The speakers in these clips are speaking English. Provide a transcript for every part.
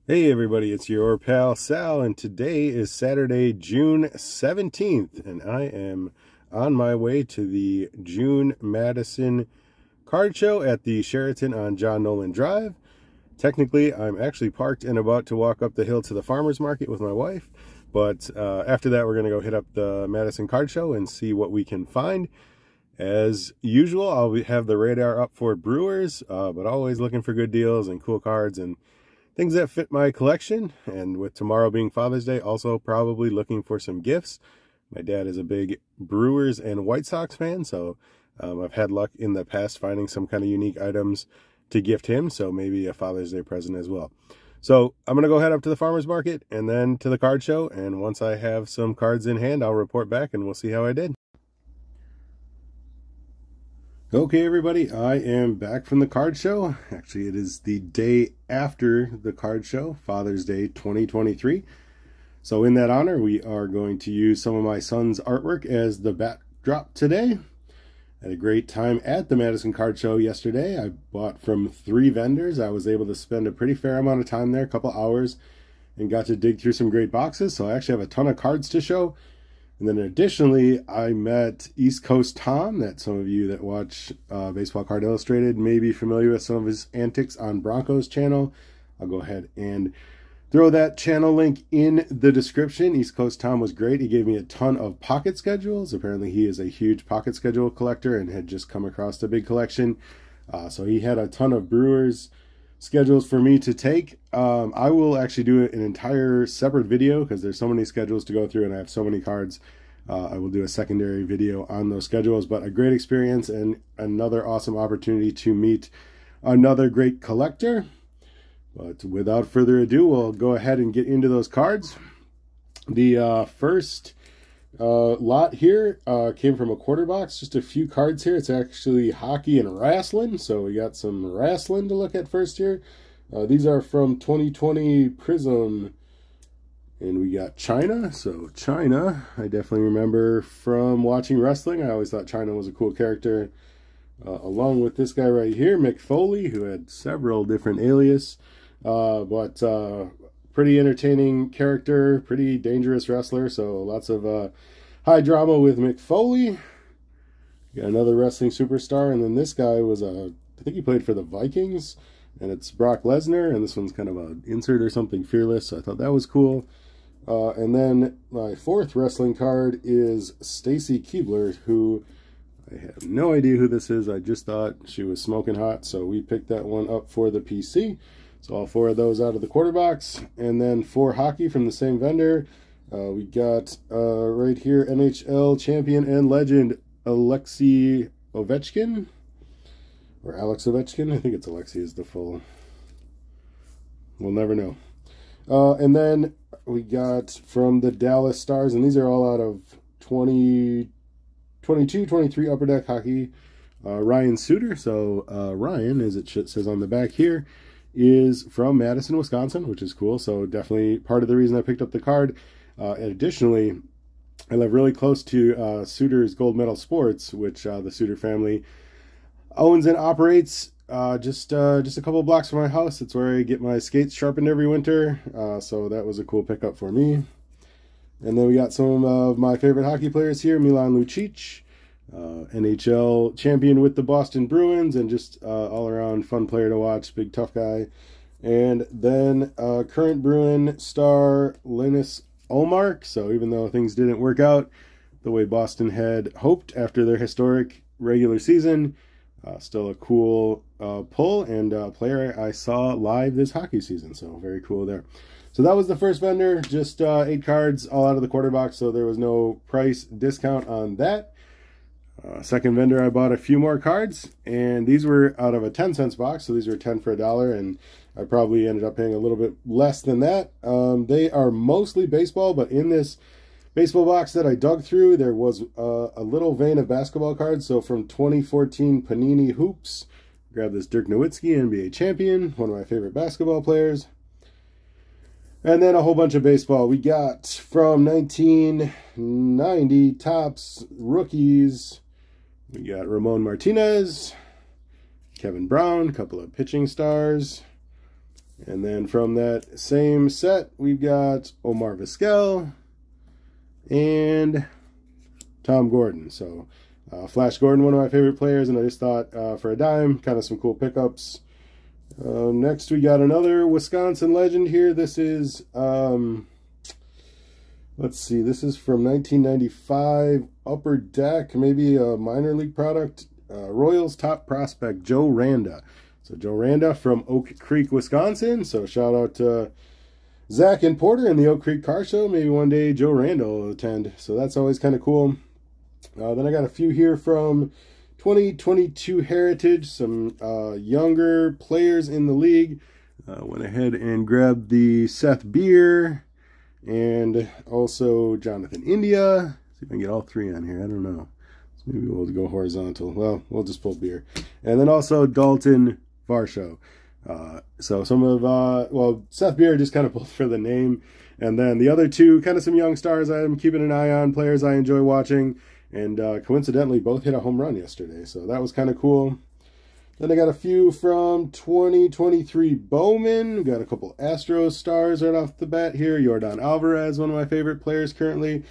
Hey everybody, it's your pal Sal, and today is Saturday, June 17th, and I am on my way to the June Madison Card Show at the Sheraton on John Nolan Drive. Technically, I'm actually parked and about to walk up the hill to the farmer's market with my wife, but after that we're going to go hit up the Madison Card Show and see what we can find. As usual, I'll have the radar up for Brewers, but always looking for good deals and cool cards and things that fit my collection. And with tomorrow being Father's Day, also probably looking for some gifts. My dad is a big Brewers and White Sox fan, so I've had luck in the past finding some kind of unique items to gift him, so maybe a Father's Day present as well. So I'm going to go head up to the farmer's market and then to the card show, and once I have some cards in hand, I'll report back and we'll see how I did. Okay, everybody, I am back from the card show. Actually, it is the day after the card show, Father's Day 2023. So in that honor, we are going to use some of my son's artwork as the backdrop today. Had a great time at the Madison Card Show yesterday. I bought from 3 vendors. I was able to spend a pretty fair amount of time there, a couple hours, and got to dig through some great boxes. So I actually have a ton of cards to show. And then additionally, I met East Coast Tom, that some of you that watch Baseball Card Illustrated may be familiar with some of his antics on Bronco's channel. I'll go ahead and throw that channel link in the description. East Coast Tom was great. He gave me a ton of pocket schedules. Apparently he is a huge pocket schedule collector and had just come across a big collection. So he had a ton of Brewers schedules for me to take. I will actually do an entire separate video because there's so many schedules to go through and I have so many cards. I will do a secondary video on those schedules, but a great experience and another awesome opportunity to meet another great collector. But without further ado, we'll go ahead and get into those cards. The first lot here came from a quarter box, just a few cards here. It's actually hockey and wrestling, so we got some wrestling to look at first here. These are from 2020 Prism, and we got China. So China, I definitely remember from watching wrestling. I always thought China was a cool character, along with this guy right here, Mick Foley, who had several different aliases, but pretty entertaining character, pretty dangerous wrestler, so lots of high drama with Mick Foley. Got another wrestling superstar, and then this guy was I think he played for the Vikings, and it's Brock Lesnar, and this one's kind of an insert or something, Fearless, so I thought that was cool. And then my fourth wrestling card is Stacy Keibler, who I have no idea who this is. I just thought she was smoking hot, so we picked that one up for the PC. So all 4 of those out of the quarter box. And then 4 hockey from the same vendor. We got right here NHL champion and legend Alexei Ovechkin. Or Alex Ovechkin. I think it's Alexei is the full. We'll never know. And then we got from the Dallas Stars. And these are all out of 22, 23 Upper Deck hockey. Ryan Suter. So Ryan, as it says on the back here, is from Madison, Wisconsin, which is cool. So definitely part of the reason I picked up the card. And additionally, I live really close to Suter's Gold Medal Sports, which the Suter family owns and operates just a couple blocks from my house. It's where I get my skates sharpened every winter. So that was a cool pickup for me. And then we got some of my favorite hockey players here. Milan Lucic, NHL champion with the Boston Bruins, and just all around fun player to watch, big tough guy. And then current Bruin star Linus Ullmark. So even though things didn't work out the way Boston had hoped after their historic regular season, still a cool pull and player I saw live this hockey season. So very cool there. So that was the first vendor, just 8 cards all out of the quarter box, so there was no price discount on that. Second vendor, I bought a few more cards, and these were out of a 10-cent box, so these were 10 for $1, and I probably ended up paying a little bit less than that. They are mostly baseball, but in this baseball box that I dug through, there was a little vein of basketball cards. So from 2014 Panini Hoops, grabbed this Dirk Nowitzki, NBA champion, one of my favorite basketball players. And then a whole bunch of baseball. We got from 1990 Topps rookies. We got Ramon Martinez, Kevin Brown, a couple of pitching stars. And then from that same set, we've got Omar Vizquel and Tom Gordon. So Flash Gordon, one of my favorite players, and I just thought for a dime, kind of some cool pickups. Next, we got another Wisconsin legend here. This is, let's see, this is from 1995, Upper Deck, maybe a minor league product. Royals top prospect, Joe Randa. So Joe Randa from Oak Creek, Wisconsin. So shout out to Zach and Porter in the Oak Creek Car Show. Maybe one day Joe Randa will attend. So that's always kind of cool. Then I got a few here from 2022 Heritage, some younger players in the league. Went ahead and grabbed the Seth Beer and also Jonathan India. See if I can get all three on here. I don't know. So maybe we'll go horizontal. Well, we'll just pull Beer. And then also Dalton Varsho. So some of, well, Seth Beer just kind of pulled for the name. And then the other two, kind of some young stars I'm keeping an eye on, players I enjoy watching. And coincidentally, both hit a home run yesterday. So that was kind of cool. Then I got a few from 2023 Bowman. Got a couple Astros stars right off the bat here. Yordan Alvarez, one of my favorite players currently.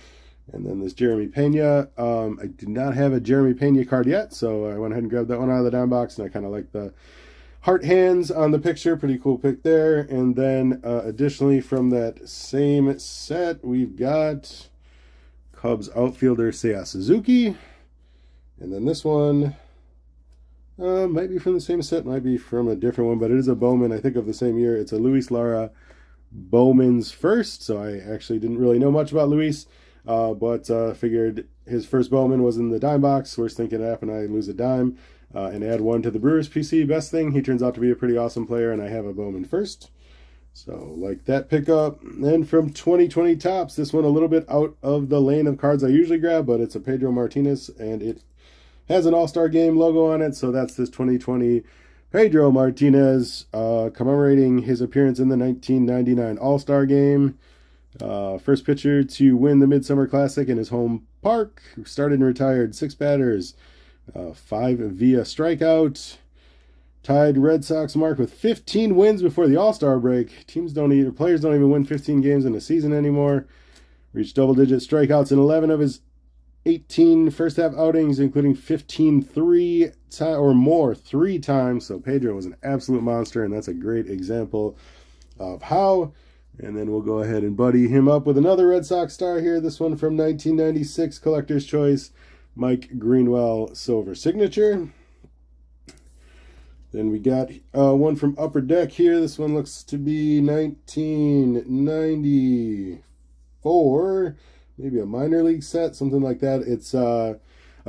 And then this Jeremy Pena. I did not have a Jeremy Pena card yet, so I went ahead and grabbed that one out of the dime box. And I kind of like the heart hands on the picture. Pretty cool pick there. And then additionally from that same set, we've got Cubs outfielder Seiya Suzuki. And then this one might be from the same set, might be from a different one, but it is a Bowman, I think, of the same year. It's a Luis Lara Bowman's first, so I actually didn't really know much about Luis, but figured his first Bowman was in the dime box. Worst thing can happen, I lose a dime, and add one to the Brewers PC. Best thing, he turns out to be a pretty awesome player, and I have a Bowman first. So, like that pickup. Then from 2020 Topps, this one a little bit out of the lane of cards I usually grab, but it's a Pedro Martinez, and it has an All-Star Game logo on it, so that's this 2020 Pedro Martinez commemorating his appearance in the 1999 All-Star Game. First pitcher to win the Midsummer Classic in his home park. Started and retired 6 batters, 5 via strikeout. Tied Red Sox mark with 15 wins before the All-Star break. Players don't even win 15 games in a season anymore. Reached double-digit strikeouts in 11 of his 18 first-half outings, including 15 3 times. So Pedro was an absolute monster, and that's a great example of how. And then we'll go ahead and buddy him up with another Red Sox star here. This one from 1996 Collector's Choice, Mike Greenwell Silver Signature. Then we got one from Upper Deck here. This one looks to be 1994. Maybe a minor league set, something like that. It's a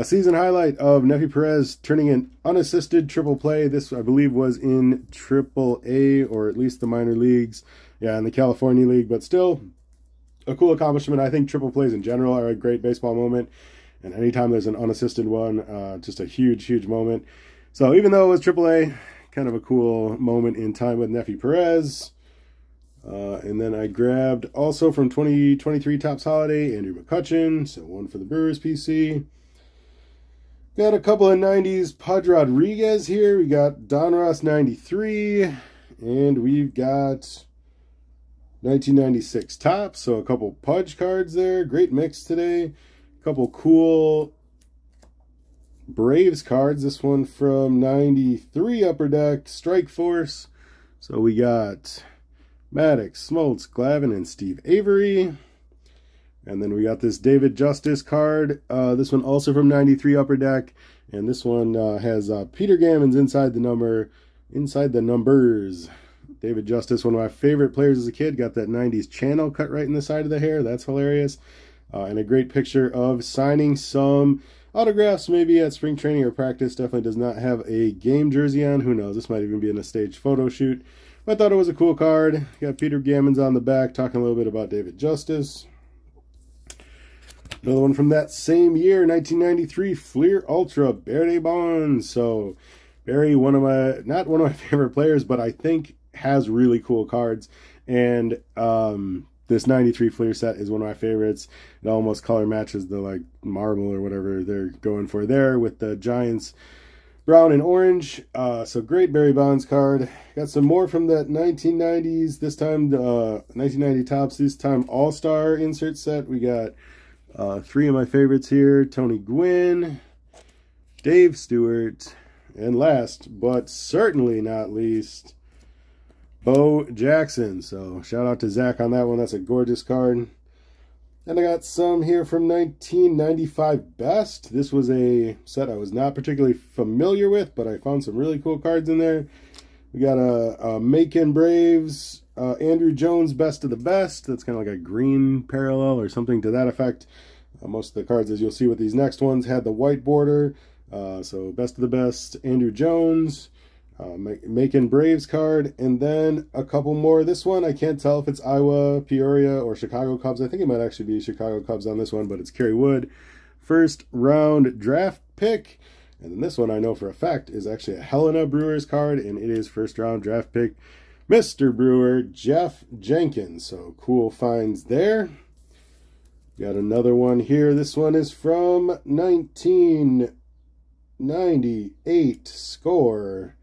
season highlight of Nefi Perez turning an unassisted triple play. This, I believe, was in Triple A, or at least the minor leagues. Yeah, in the California League, but still a cool accomplishment. I think triple plays in general are a great baseball moment. And anytime there's an unassisted one, just a huge, huge moment. So even though it was AAA, kind of a cool moment in time with Nefi Perez. And then I grabbed also from 2023 Topps Holiday, Andrew McCutchen. So one for the Brewers PC. Got a couple of 90s Pudge Rodriguez here. We got Donruss 93. And we've got 1996 Topps. So a couple Pudge cards there. Great mix today. A couple cool Braves cards. This one from 93 Upper Deck, Strike Force. So we got Maddox, Smoltz, Glavine, and Steve Avery. And then we got this David Justice card. This one also from 93 Upper Deck. And this one has Peter Gammons inside the numbers. David Justice, one of my favorite players as a kid. Got that 90s channel cut right in the side of the hair. That's hilarious. And a great picture of signing some autographs, maybe at spring training or practice. Definitely does not have a game jersey on. Who knows? This might even be in a staged photo shoot. But I thought it was a cool card. Got Peter Gammons on the back, talking a little bit about David Justice. Another one from that same year, 1993, Fleer Ultra, Barry Bonds. So Barry, not one of my favorite players, but I think has really cool cards. And this 93 Fleer set is one of my favorites. It almost color matches the like marble or whatever they're going for there with the Giants brown and orange. So great Barry Bonds card. Got some more from that 1990s, this time 1990 Topps, this time All-Star insert set. We got 3 of my favorites here: Tony Gwynn, Dave Stewart, and last but certainly not least, Bo Jackson. So shout out to Zach on that one. That's a gorgeous card. And I got some here from 1995 Best. This was a set I was not particularly familiar with, but I found some really cool cards in there. We got a Macon Braves, Andrew Jones Best of the Best. That's kind of like a green parallel or something to that effect. Most of the cards, as you'll see with these next ones, had the white border. So Best of the Best, Andrew Jones, Macon Braves card, and then a couple more. This one, I can't tell if it's Iowa, Peoria, or Chicago Cubs. I think it might actually be Chicago Cubs on this one, but it's Kerry Wood. First round draft pick. And then this one I know for a fact is actually a Helena Brewers card, and it is first round draft pick Mr. Brewer, Jeff Jenkins. So cool finds there. Got another one here. This one is from 1998 score.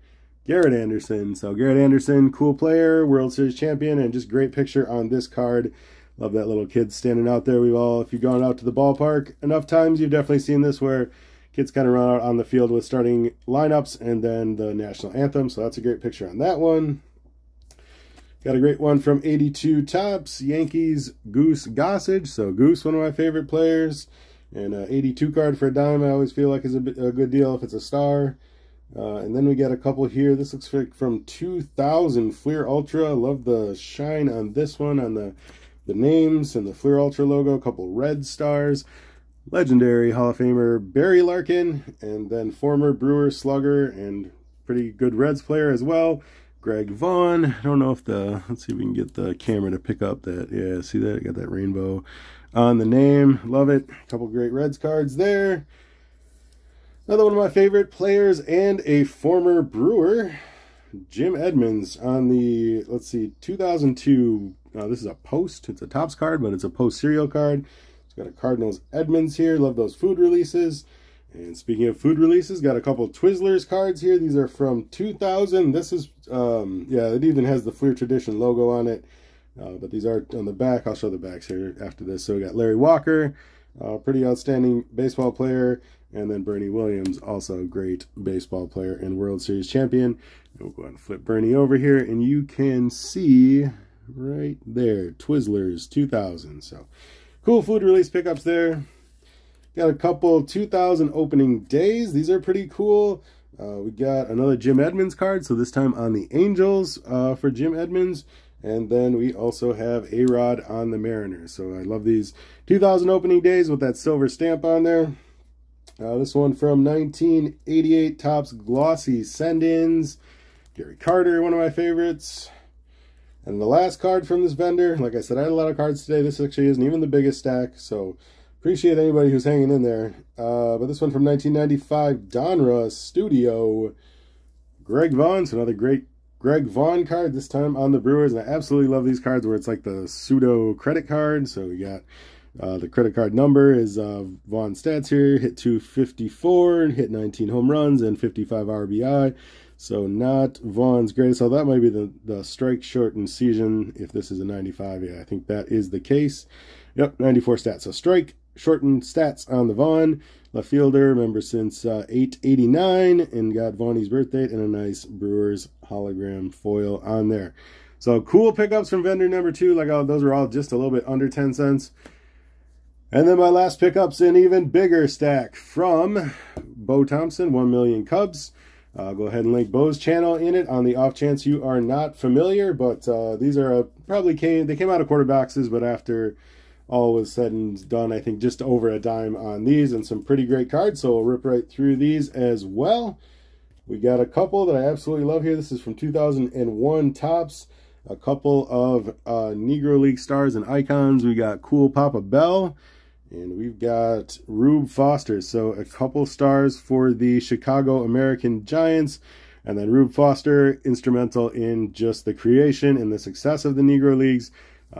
Garrett Anderson. So Garrett Anderson, cool player, World Series champion, and just great picture on this card. Love that little kid standing out there. We've all, if you've gone out to the ballpark enough times, you've definitely seen this where kids kind of run out on the field with starting lineups and then the national anthem. So that's a great picture on that one. Got a great one from 82 Topps, Yankees Goose Gossage. So Goose, one of my favorite players. And 82 card for a dime, I always feel like is a good deal if it's a star. And then we got a couple here. This looks like from 2000 Fleer Ultra. I love the shine on this one, on the names and the Fleer Ultra logo. A couple red stars. Legendary Hall of Famer Barry Larkin, and then former Brewer slugger and pretty good Reds player as well, Greg Vaughn. I don't know if let's see if we can get the camera to pick up that. Yeah, see that? Got that rainbow on the name. Love it. A couple great Reds cards there. Another one of my favorite players and a former Brewer, Jim Edmonds, on the, let's see, 2002. This is a post. It's a Topps card, but it's a post serial card. It's got a Cardinals Edmonds here. Love those food releases. And speaking of food releases, got a couple Twizzlers cards here. These are from 2000. This is, yeah, it even has the Fleer Tradition logo on it. But these are on the back. I'll show the backs here after this. So we got Larry Walker, pretty outstanding baseball player. And then Bernie Williams, also a great baseball player and World Series champion. And we'll go ahead and flip Bernie over here, and you can see right there, Twizzlers 2000. So cool food release pickups there. Got a couple 2000 opening days. These are pretty cool. We got another Jim Edmonds card, so this time on the Angels for Jim Edmonds. And then we also have A-Rod on the Mariners. So I love these 2000 opening days with that silver stamp on there. This one from 1988 Topps Glossy Send-Ins. Gary Carter, one of my favorites. And the last card from this vendor, like I said, I had a lot of cards today. This actually isn't even the biggest stack, so appreciate anybody who's hanging in there. But this one from 1995 Donruss Studio. Greg Vaughn, so another great Greg Vaughn card, this time on the Brewers. And I absolutely love these cards where it's like the pseudo credit card. So we got the credit card number is Vaughn stats here. Hit 254, hit 19 home runs, and 55 RBI. So not Vaughn's greatest. So that might be the strike shortened season. If this is a 95, yeah, I think that is the case. Yep, 94 stats. So strike shortened stats on the Vaughn. Left fielder, member since 889, and got Vaughny's birth date and a nice Brewers hologram foil on there. So cool pickups from vendor number 2. Like, those are all just a little bit under 10 cents. And then my last pickup's an even bigger stack from Bo Thompson, 1 Million Cubs. I'll go ahead and link Bo's channel in it on the off chance you are not familiar. But these are they came out of quarter boxes, but after all was said and done, I think just over a dime on these, and some pretty great cards. So we'll rip right through these as well. We got a couple that I absolutely love here. This is from 2001 Topps. A couple of Negro League stars and icons. We got Cool Papa Bell. And we've got Rube Foster. So a couple stars for the Chicago American Giants. And then Rube Foster, instrumental in just the creation and the success of the Negro Leagues.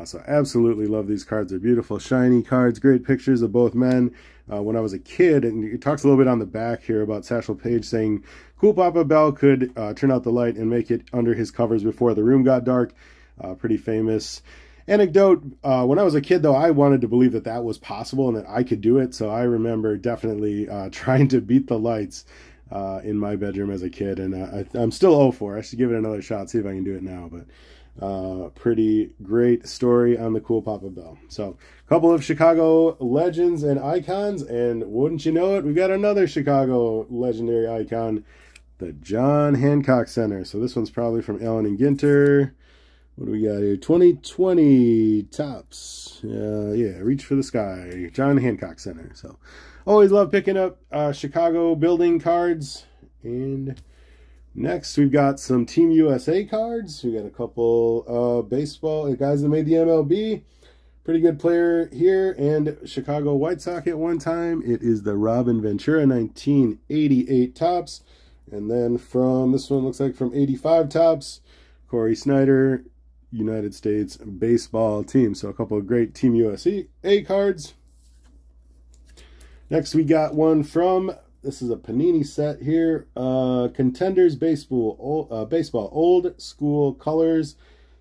So absolutely love these cards. They're beautiful, shiny cards, great pictures of both men. When I was a kid, and it talks a little bit on the back here about Satchel Paige saying, "Cool Papa Bell could turn out the light and make it under his covers before the room got dark." Pretty famous anecdote. When I was a kid, though, I wanted to believe that that was possible and that I could do it. So I remember definitely trying to beat the lights in my bedroom as a kid. And I'm still 0 for. I should give it another shot, see if I can do it now. But pretty great story on the Cool Papa Bell. So a couple of Chicago legends and icons. And wouldn't you know it, we've got another Chicago legendary icon, the John Hancock Center. So this one's probably from Allen and Ginter. What do we got here? 2020 tops. Yeah, Reach for the Sky. John Hancock Center. So always love picking up Chicago building cards. And next we've got some Team USA cards. We got a couple baseball guys that made the MLB. Pretty good player here. And Chicago White Sox at one time. It is the Robin Ventura 1988 tops. And then from this one looks like from 85 tops, Corey Snyder, United States baseball team. So a couple of great Team USA cards. Next we got one from, this is a Panini set here, Contenders baseball old school colors.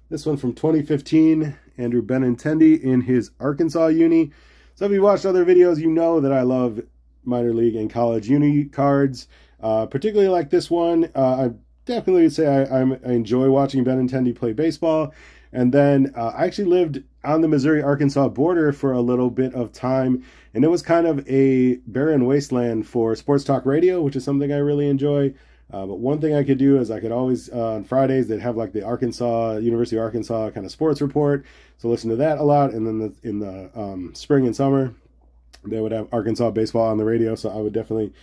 This one from 2015, Andrew Benintendi in his Arkansas uni. So if you watched other videos, you know that I love minor league and college uni cards, particularly like this one. I definitely would say I enjoy watching Benintendi play baseball. And then I actually lived on the Missouri-Arkansas border for a little bit of time, and it was kind of a barren wasteland for sports talk radio, which is something I really enjoy. But one thing I could do is I could always, on Fridays, they'd have like the University of Arkansas kind of sports report. So listen to that a lot. And then in the spring and summer, they would have Arkansas baseball on the radio. So I would definitely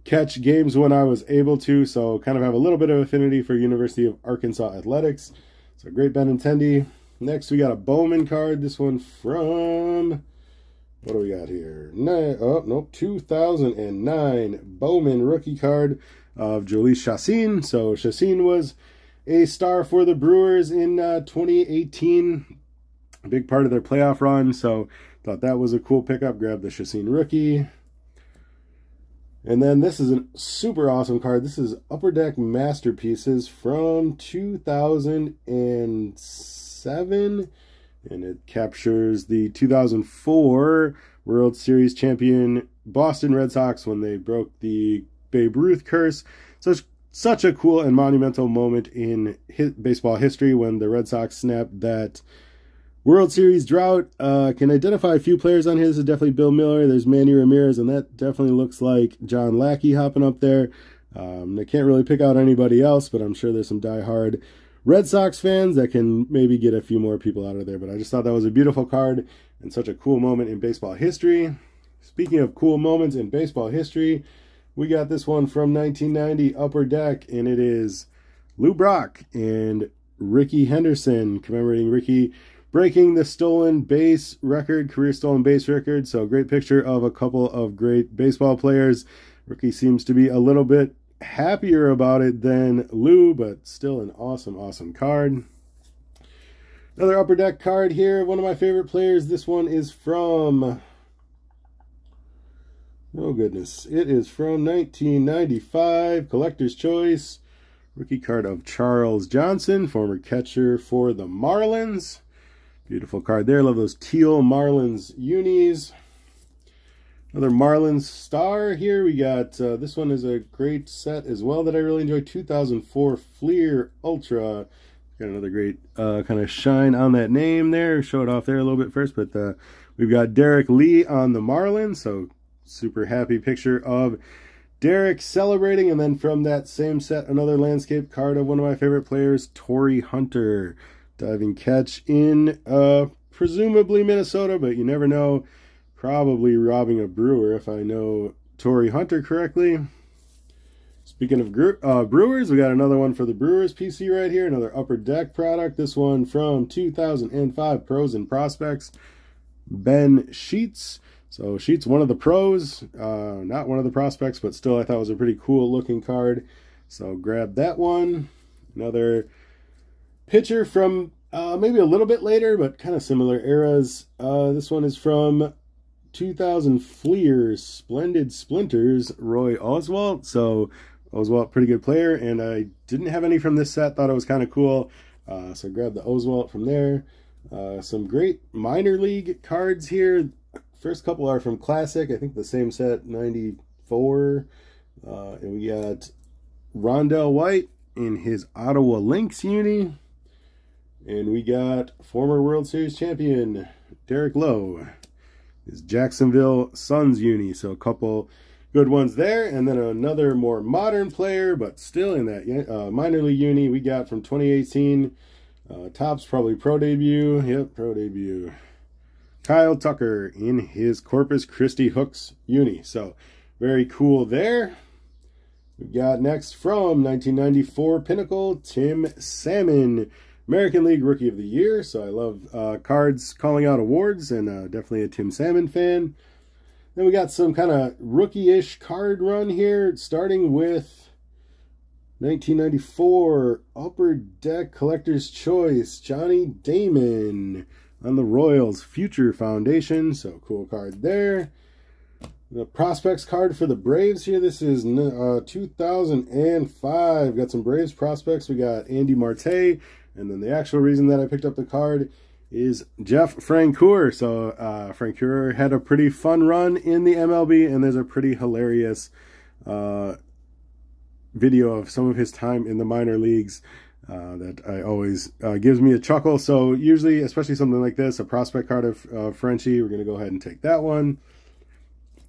catch games when I was able to. So kind of have a little bit of affinity for University of Arkansas athletics. So great Benintendi. Next, we got a Bowman card. This one from, what do we got here? 2009 Bowman rookie card of Jhoulys Chacin. So Chacin was a star for the Brewers in 2018. A big part of their playoff run. So thought that was a cool pickup. Grabbed the Chacin rookie. And then this is a super awesome card. This is Upper Deck Masterpieces from 2007. And it captures the 2004 World Series champion Boston Red Sox when they broke the Babe Ruth curse. So it's such a cool and monumental moment in baseball history when the Red Sox snapped that World Series drought. Can identify a few players on here. This is definitely Bill Miller. There's Manny Ramirez, and that definitely looks like John Lackey hopping up there. I can't really pick out anybody else, but I'm sure there's some diehard Red Sox fans that can maybe get a few more people out of there. But I just thought that was a beautiful card and such a cool moment in baseball history. Speaking of cool moments in baseball history, we got this one from 1990 Upper Deck, and it is Lou Brock and Ricky Henderson, commemorating Ricky breaking the stolen base record, career stolen base record. So great picture of a couple of great baseball players. Ricky seems to be a little bit happier about it than Lou, but still an awesome, awesome card. Another Upper Deck card here. One of my favorite players. This one is from, oh goodness, it is from 1995, Collector's Choice. Rookie card of Charles Johnson, former catcher for the Marlins. Beautiful card there. Love those teal Marlins unis. Another Marlins star here. We got, this one is a great set as well that I really enjoy. 2004 Fleer Ultra. Got another great kind of shine on that name there. Show it off there a little bit first. But we've got Derek Lee on the Marlins. So super happy picture of Derek celebrating. And then from that same set, another landscape card of one of my favorite players, Torrey Hunter. Diving catch in presumably Minnesota, but you never know. Probably robbing a Brewer if I know Torrey Hunter correctly. Speaking of Brewers, we got another one for the Brewers PC right here. Another Upper Deck product. This one from 2005 Pros and Prospects. Ben Sheets. So Sheets, one of the pros, not one of the prospects, but still I thought was a pretty cool looking card. So grab that one. Another pitcher from Maybe a little bit later, but kind of similar eras. This one is from 2000 Fleer Splendid Splinters, Roy Oswalt. So Oswalt, pretty good player, and I didn't have any from this set. Thought it was kind of cool, so I grabbed the Oswalt from there. Some great minor league cards here. First couple are from Classic. I think the same set, 94. And we got Rondell White in his Ottawa Lynx uni. And we got former World Series champion Derek Lowe, his Jacksonville Suns uni. So a couple good ones there. And then another more modern player, but still in that minor league uni, we got from 2018. Topps, probably pro debut. Yep, pro debut. Kyle Tucker in his Corpus Christi Hooks uni. So very cool there. We got next from 1994 Pinnacle, Tim Salmon, American League Rookie of the Year. So I love cards calling out awards, and definitely a Tim Salmon fan. Then we got some kind of rookie-ish card run here, starting with 1994 Upper Deck Collector's Choice, Johnny Damon on the Royals Future Foundation. So cool card there. The prospects card for the Braves here. This is 2005. Got some Braves prospects. We got Andy Marte. And then the actual reason that I picked up the card is Jeff Francoeur. So Francoeur had a pretty fun run in the MLB, and there's a pretty hilarious video of some of his time in the minor leagues that I always gives me a chuckle. So usually, especially something like this, a prospect card of Frenchie, we're going to go ahead and take that one.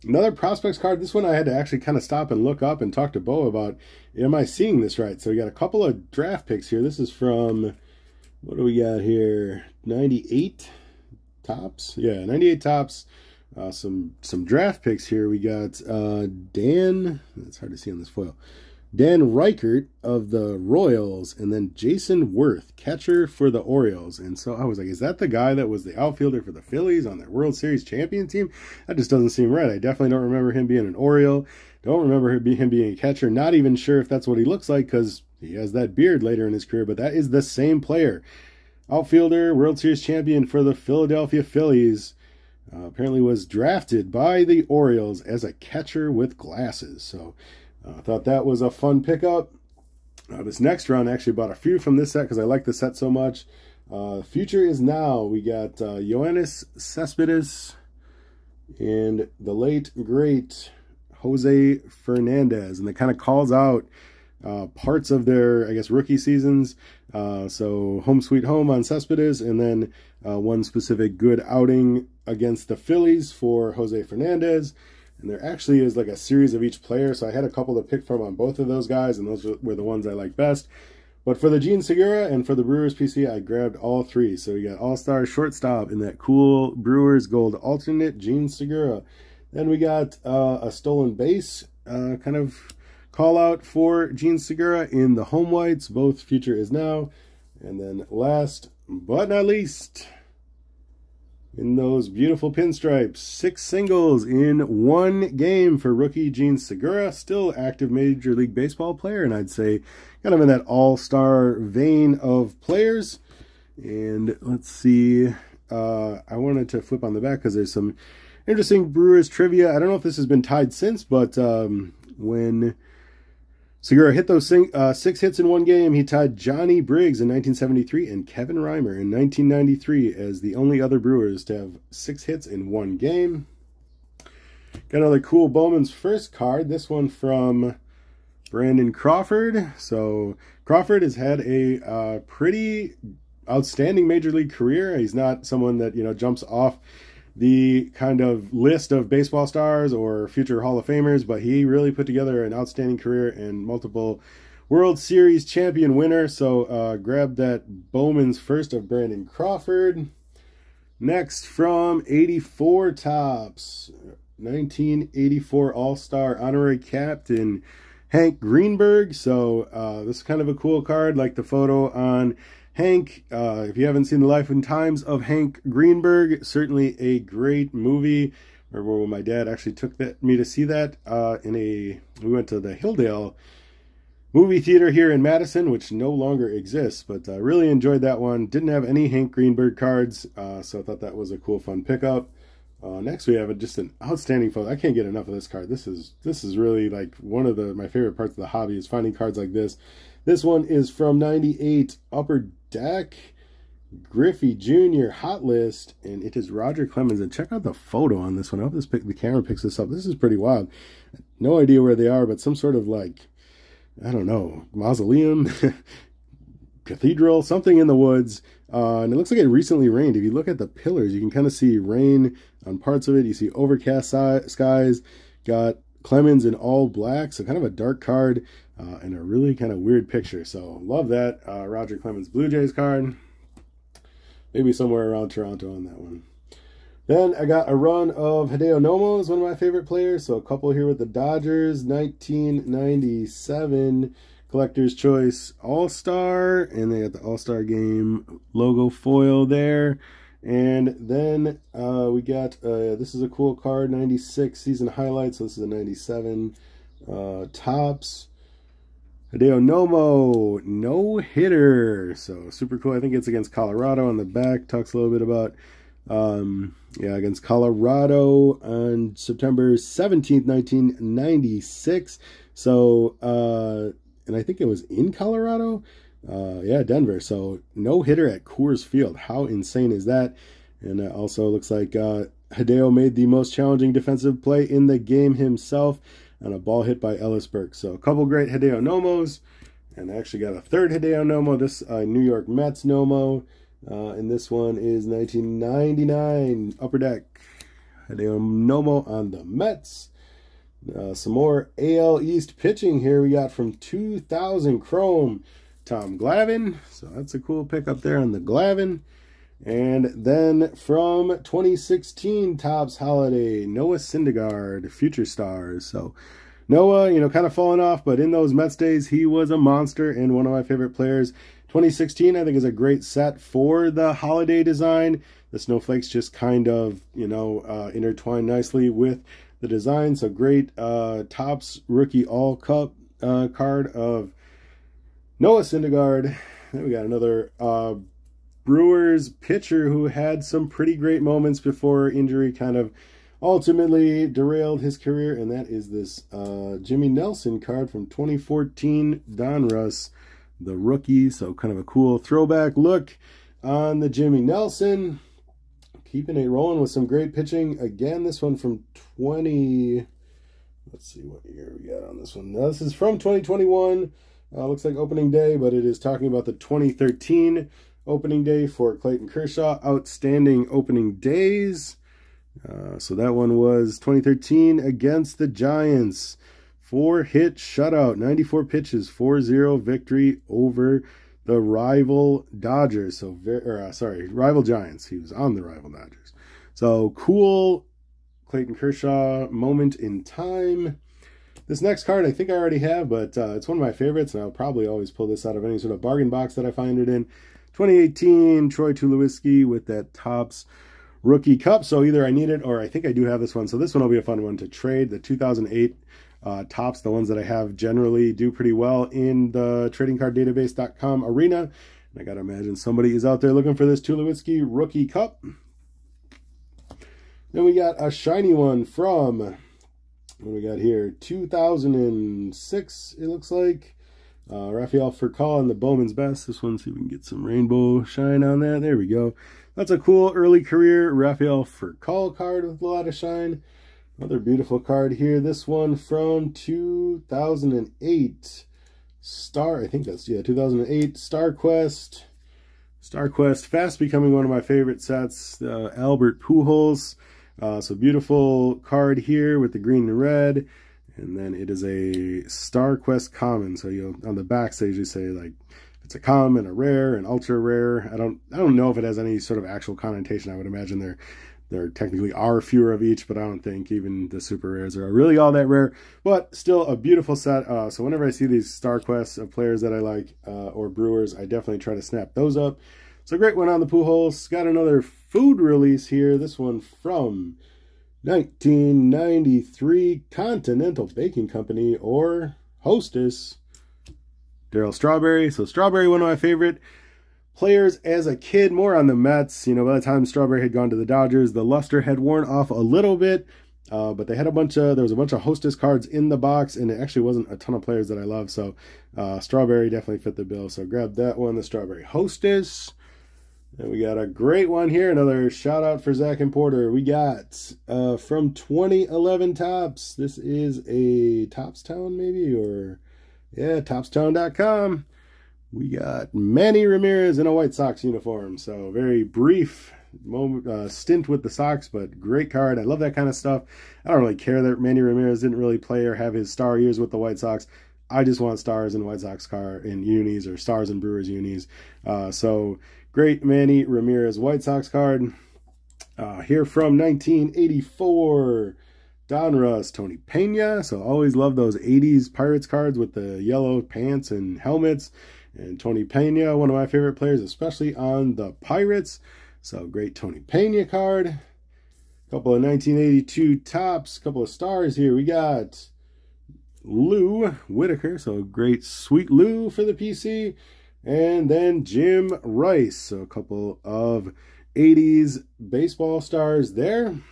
Another prospects card. This one I had to actually kind of stop and look up and talk to Bo about, am I seeing this right? So we got a couple of draft picks here. This is from, what do we got here? 98 Topps. Yeah, 98 Topps. Some draft picks here. We got Dan, it's hard to see on this foil, Dan Reichert of the Royals, and then Jason Worth, catcher for the Orioles. And so I was like, is that the guy that was the outfielder for the Phillies on their World Series champion team? That just doesn't seem right. I definitely don't remember him being an Oriole. Don't remember him being a catcher. Not even sure if that's what he looks like, because he has that beard later in his career, but that is the same player. Outfielder, World Series champion for the Philadelphia Phillies. Apparently was drafted by the Orioles as a catcher with glasses. So I thought that was a fun pickup. This next round, I actually bought a few from this set because I like the set so much. Future is Now. We got Yoenis Cespedes and the late, great Jose Fernandez. And it kind of calls out parts of their, I guess, rookie seasons. So Home Sweet Home on Cespedes, and then one specific good outing against the Phillies for Jose Fernandez. And there actually is like a series of each player, so I had a couple to pick from on both of those guys, and those were the ones I like best. But for the Gene Segura and for the Brewers PC, I grabbed all three. So we got All-Star Shortstop in that cool Brewers Gold alternate, Gene Segura. Then we got a stolen base kind of call out for Gene Segura in the Home Whites, both Future is Now. And then last but not least, in those beautiful pinstripes, 6 singles in 1 game for rookie Gene Segura, still active Major League Baseball player, and I'd say kind of in that all-star vein of players. And let's see, I wanted to flip on the back because there's some interesting Brewers trivia. I don't know if this has been tied since, but when Segura hit those 6 hits in 1 game, he tied Johnny Briggs in 1973 and Kevin Reimer in 1993 as the only other Brewers to have 6 hits in 1 game. Got another cool Bowman's First card, this one from Brandon Crawford. So Crawford has had a pretty outstanding Major League career. He's not someone that, you know, jumps off the kind of list of baseball stars or future Hall of Famers, but he really put together an outstanding career and multiple World Series champion winner. So grab that Bowman's First of Brandon Crawford. Next from 84 Topps, 1984 All-Star Honorary Captain Hank Greenberg. So this is kind of a cool card, like the photo on Hank. If you haven't seen the Life and Times of Hank Greenberg, certainly a great movie. I remember when my dad actually took me to see that we went to the Hilldale movie theater here in Madison, which no longer exists, but I really enjoyed that one. Didn't have any Hank Greenberg cards, so I thought that was a cool, fun pickup. Next we have just an outstanding photo. I can't get enough of this card. This is really like one of my favorite parts of the hobby is finding cards like this. This one is from '98, Upper Deck, Griffey Jr. Hot List, and it is Roger Clemens. And check out the photo on this one. I hope the camera picks this up. This is pretty wild. No idea where they are, but some sort of like, I don't know, mausoleum, cathedral, something in the woods. And it looks like it recently rained. If you look at the pillars, you can kind of see rain on parts of it. You see overcast skies. Got Clemens in all black, so kind of a dark card and a really kind of weird picture. So love that Roger Clemens Blue Jays card. Maybe somewhere around Toronto on that one. Then I got a run of Hideo Nomo, is one of my favorite players. So a couple here with the Dodgers, 1997 Collector's Choice All-Star, and they got the All-Star Game logo foil there. And then we got, this is a cool card, 96 season highlights. So this is a 97 Topps. Hideo Nomo, no-hitter. So super cool. I think it's against Colorado on the back. Talks a little bit about, against Colorado on September 17th, 1996. So, and I think it was in Colorado. Denver. So no hitter at Coors Field. How insane is that? And it also looks like Hideo made the most challenging defensive play in the game himself on a ball hit by Ellis Burke. So a couple great Hideo Nomos. And I actually got a third Hideo Nomo. This New York Mets Nomo. And this one is 1999 Upper Deck. Hideo Nomo on the Mets. Some more AL East pitching here we got from 2000 Chrome, Tom Glavine. So that's a cool pickup there on the Glavine. And then from 2016 Topps Holiday, Noah Syndergaard, Future Stars. So Noah, kind of falling off, but in those Mets days, he was a monster and one of my favorite players. 2016, I think, is a great set for the holiday design. The snowflakes just kind of, intertwine nicely with the design. So great Topps Rookie All-Cup card of Noah Syndergaard. Then we got another Brewers pitcher who had some pretty great moments before injury kind of ultimately derailed his career, and that is this Jimmy Nelson card from 2014, Donruss, the rookie. So kind of a cool throwback look on the Jimmy Nelson. Keeping it rolling with some great pitching. Again, this one from let's see what year we got on this one. Now, this is from 2021. Looks like opening day, but it is talking about the 2013 opening day for Clayton Kershaw. Outstanding opening days. So that one was 2013 against the Giants. 4-hit shutout, 94 pitches, 4-0 victory over the rival Dodgers. So, rival Giants. He was on the rival Dodgers. So cool Clayton Kershaw moment in time. This next card I think I already have, but it's one of my favorites, and I'll probably always pull this out of any sort of bargain box that I find it in. 2018 Troy Tulowitzki with that Topps Rookie Cup. So either I need it or I think I do have this one. So this one will be a fun one to trade. The 2008 Topps, the ones that I have, generally do pretty well in the tradingcarddatabase.com arena. And I got to imagine somebody is out there looking for this Tulowitzki Rookie Cup. Then we got a shiny one from, what do we got here? 2006, it looks like. Rafael Furcal and the Bowman's Best. This one, see if we can get some rainbow shine on that. There we go. That's a cool early career Rafael Furcal card with a lot of shine. Another beautiful card here. This one from 2008. I think that's, 2008 StarQuest. StarQuest, fast becoming one of my favorite sets. Albert Pujols. So beautiful card here with the green and red. And then it is a StarQuest common. So on the back they usually say like it's a common, a rare, an ultra rare. I don't know if it has any sort of actual connotation. I would imagine there technically are fewer of each, but I don't think even the super rares are really all that rare. But still a beautiful set. So whenever I see these StarQuests of players that I like or Brewers, I definitely try to snap those up. So great one on the Pujols. Got another food release here. This one from 1993 Continental Baking Company or Hostess. Darryl Strawberry. So Strawberry, one of my favorite players as a kid, more on the Mets. You know, by the time Strawberry had gone to the Dodgers, the luster had worn off a little bit, but there was a bunch of Hostess cards in the box, and it actually wasn't a ton of players that I love. So Strawberry definitely fit the bill. So grab that one, the Strawberry Hostess. And we got a great one here. Another shout out for Zach and Porter. We got from 2011 Topps. This is a Toppstown maybe, or yeah, Toppstown.com. We got Manny Ramirez in a White Sox uniform. So very brief moment, stint with the Sox, but great card. I love that kind of stuff. I don't really care that Manny Ramirez didn't really play or have his star years with the White Sox. I just want stars in White Sox car in unis, or stars in Brewers unis. So great Manny Ramirez White Sox card. Here from 1984, Donruss, Tony Pena. So always love those 80s Pirates cards with the yellow pants and helmets. And Tony Pena, one of my favorite players, especially on the Pirates. So great Tony Pena card. A couple of 1982 Topps, couple of stars here. We got Lou Whitaker, so great Sweet Lou for the PC. And then Jim Rice, so a couple of 80s baseball stars there. And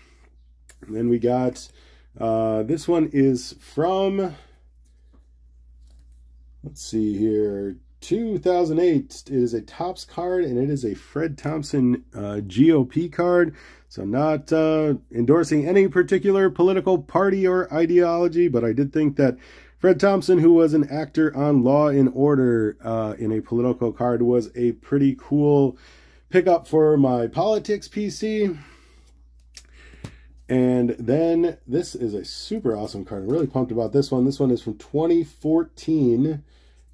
then we got, this one is from, let's see here, 2008. It is a Topps card, and it is a Fred Thompson GOP card. So not endorsing any particular political party or ideology, but I did think that Fred Thompson, who was an actor on Law and Order in a political card, was a pretty cool pickup for my politics PC. And then this is a super awesome card. I'm really pumped about this one. This one is from 2014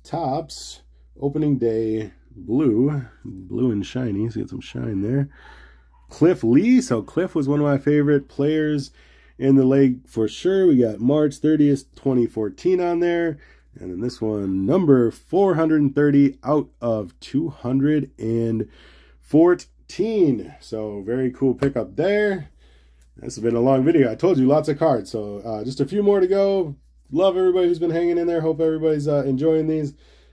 Topps opening day blue and shiny. So get some shine there. Cliff Lee. So Cliff was one of my favorite players in the league for sure. We got March 30th, 2014 on there. And then this one, number 430 out of 214. So very cool pickup there. This has been a long video. I told you, lots of cards. So just a few more to go. Love everybody who's been hanging in there. Hope everybody's enjoying these.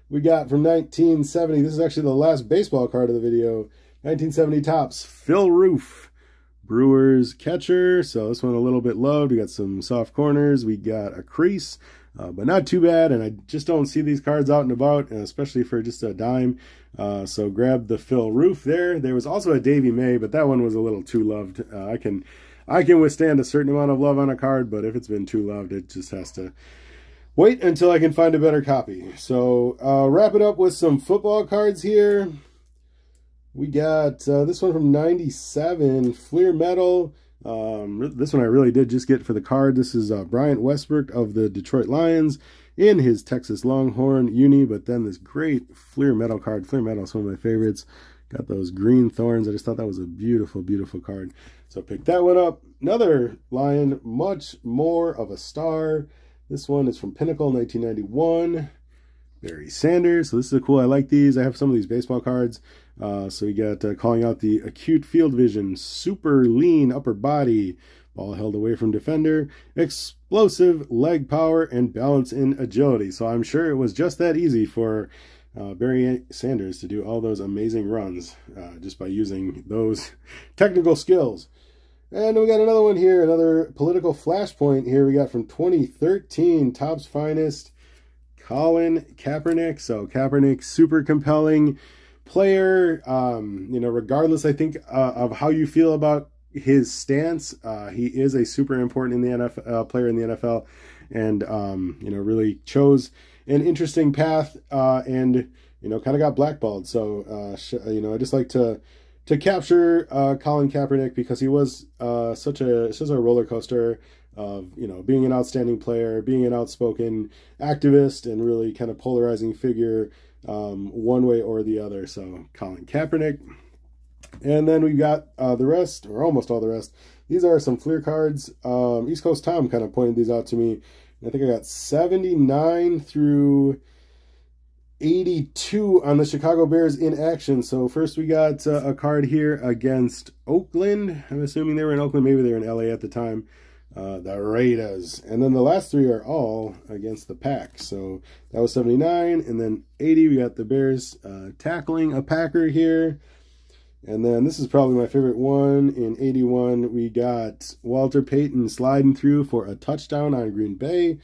We got from 1970. This is actually the last baseball card of the video. 1970 Topps, Phil Roof, Brewers catcher. So this one a little bit loved. We got some soft corners. We got a crease, but not too bad. And I just don't see these cards out and about, especially for just a dime. So grab the Phil Roof there. There was also a Davey May, but that one was a little too loved. I can withstand a certain amount of love on a card, but if it's been too loved, it just has to wait until I can find a better copy. So wrap it up with some football cards here. We got this one from 97, Fleer Metal. This one I really did just get for the card. This is Bryant Westbrook of the Detroit Lions in his Texas Longhorn uni, but then this great Fleer Metal card. Fleer Metal is one of my favorites. Got those green thorns. I just thought that was a beautiful, beautiful card. So pick that one up. Another Lion, much more of a star. This one is from Pinnacle, 1991. Barry Sanders. So this is cool. I like these. I have some of these baseball cards. So we got calling out the acute field vision, super lean upper body, ball held away from defender, explosive leg power, and balance in agility. So I'm sure it was just that easy for Barry Sanders to do all those amazing runs just by using those technical skills. And we got another one here, another political flashpoint here. We got from 2013, Topps Finest, Colin Kaepernick. So Kaepernick, super compelling player. You know, regardless, I think, of how you feel about his stance, he is a super important in the NFL player in the NFL, and you know, really chose an interesting path, and you know, kind of got blackballed. So you know, I just like to capture Colin Kaepernick because he was such a roller coaster of, you know, being an outstanding player, being an outspoken activist, and really kind of polarizing figure one way or the other. So Colin Kaepernick. And then we've got the rest, or almost all the rest. These are some Fleer cards. East Coast Tom kind of pointed these out to me. I think I got 79 through 82 on the Chicago Bears in action. So first we got a card here against Oakland. I'm assuming they were in Oakland. Maybe they were in LA at the time. the Raiders. And then the last three are all against the Pack. So that was 79. And then 80, we got the Bears tackling a Packer here. And then this is probably my favorite one. In 81, we got Walter Payton sliding through for a touchdown on Green Bay.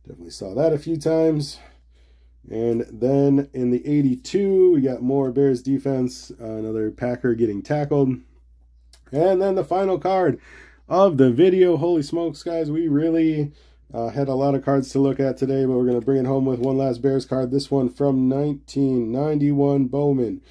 Definitely saw that a few times. And then in the 82, we got more Bears defense. Another Packer getting tackled. And then the final card of the video. Holy smokes, guys. We really had a lot of cards to look at today, but we're going to bring it home with one last Bears card. This one from 1991 Bowman.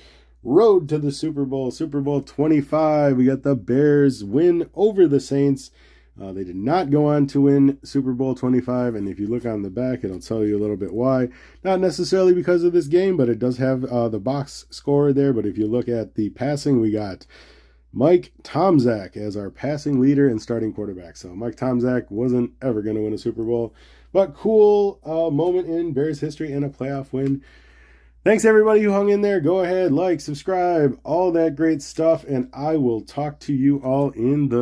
Road to the Super Bowl, Super Bowl 25. We got the Bears win over the Saints. They did not go on to win Super Bowl 25, and if you look on the back, it'll tell you a little bit why. Not necessarily because of this game, but it does have the box score there. But if you look at the passing, we got Mike Tomczak as our passing leader and starting quarterback. So Mike Tomczak wasn't ever going to win a Super Bowl, but cool moment in Bears history and a playoff win. Thanks everybody who hung in there. Go ahead, like, subscribe, all that great stuff, and I will talk to you all in the